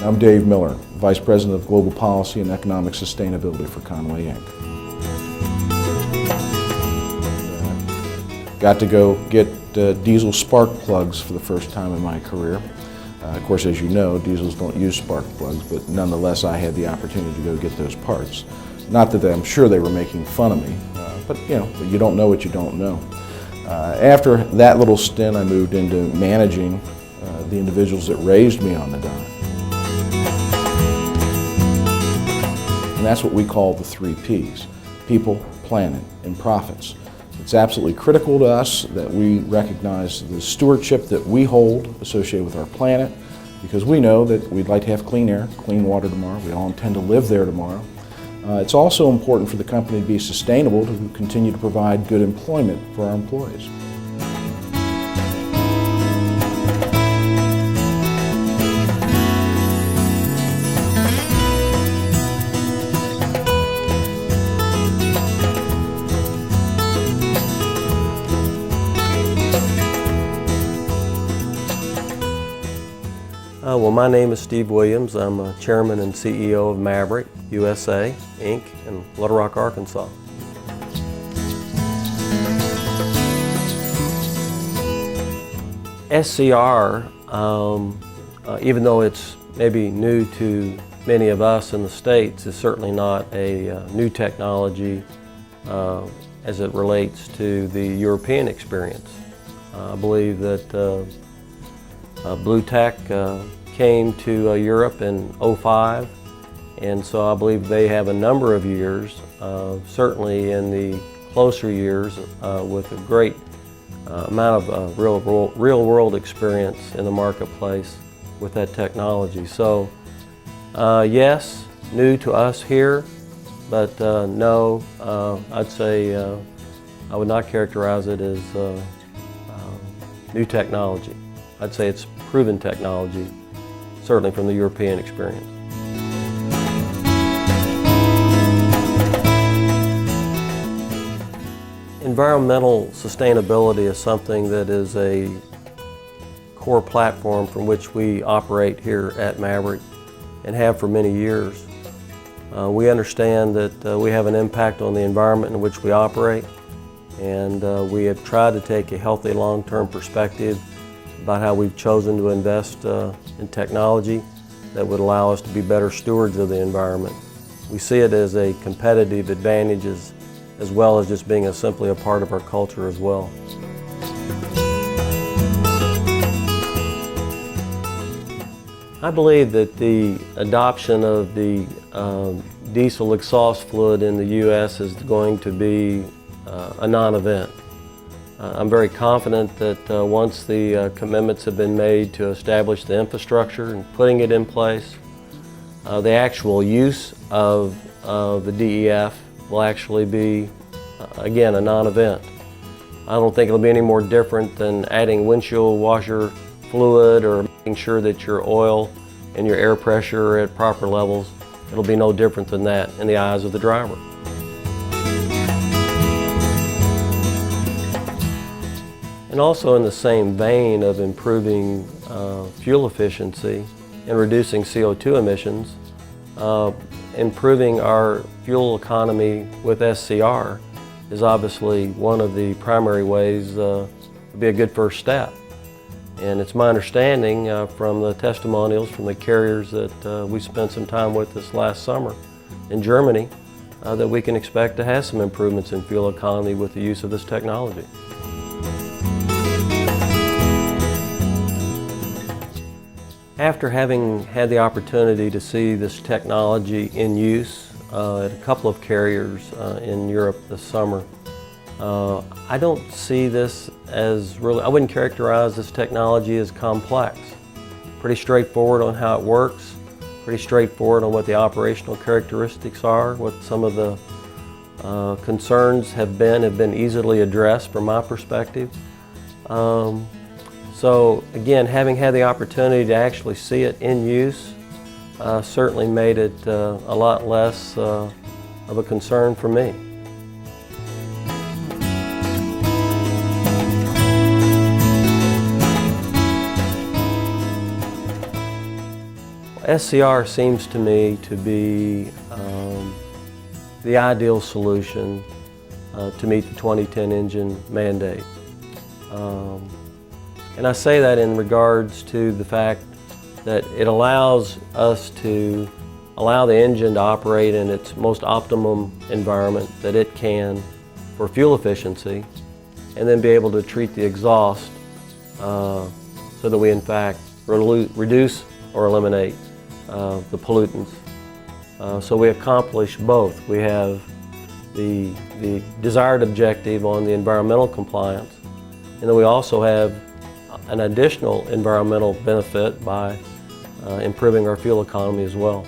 I'm Dave Miller, Vice President of Global Policy and Economic Sustainability for Conway Inc. Got to go get diesel spark plugs for the first time in my career. Of course, as you know, diesels don't use spark plugs, but nonetheless I had the opportunity to go get those parts. Not that I'm sure they were making fun of me, but you don't know what you don't know. After that little stint, I moved into managing the individuals that raised me on the dime. And that's what we call the 3 Ps: people, planet, and profits. It's absolutely critical to us that we recognize the stewardship that we hold associated with our planet, because we know that we'd like to have clean air, clean water tomorrow. We all intend to live there tomorrow. It's also important for the company to be sustainable, to continue to provide good employment for our employees. Well, my name is Steve Williams. I'm Chairman and CEO of Maverick USA, Inc. in Little Rock, Arkansas. SCR, even though it's maybe new to many of us in the States, is certainly not a new technology as it relates to the European experience. I believe that Blue Tech came to Europe in '05, and so I believe they have a number of years, certainly in the closer years, with a great amount of real world experience in the marketplace with that technology. So yes, new to us here, but no, I'd say I would not characterize it as new technology. I'd say it's proven technology, certainly from the European experience. Environmental sustainability is something that is a core platform from which we operate here at Maverick and have for many years. We understand that we have an impact on the environment in which we operate, and we have tried to take a healthy long-term perspective about how we've chosen to invest in technology that would allow us to be better stewards of the environment. We see it as a competitive advantage as well as just being simply a part of our culture as well. I believe that the adoption of the diesel exhaust fluid in the U.S. is going to be a non-event. I'm very confident that once the commitments have been made to establish the infrastructure and putting it in place, the actual use of the DEF will actually be, again, a non-event. I don't think it'll be any more different than adding windshield washer fluid or making sure that your oil and your air pressure are at proper levels. It'll be no different than that in the eyes of the driver. And also in the same vein of improving fuel efficiency and reducing CO2 emissions, improving our fuel economy with SCR is obviously one of the primary ways to be a good first step. And it's my understanding from the testimonials from the carriers that we spent some time with this last summer in Germany that we can expect to have some improvements in fuel economy with the use of this technology. After having had the opportunity to see this technology in use at a couple of carriers in Europe this summer, I don't see this as really, I wouldn't characterize this technology as complex. Pretty straightforward on how it works, pretty straightforward on what the operational characteristics are, what some of the concerns have been easily addressed from my perspective. So again, having had the opportunity to actually see it in use certainly made it a lot less of a concern for me. SCR seems to me to be the ideal solution to meet the 2010 engine mandate. And I say that in regards to the fact that it allows us to allow the engine to operate in its most optimum environment that it can for fuel efficiency, and then be able to treat the exhaust so that we in fact reduce or eliminate the pollutants. So we accomplish both. We have the desired objective on the environmental compliance, and then we also have an additional environmental benefit by improving our fuel economy as well.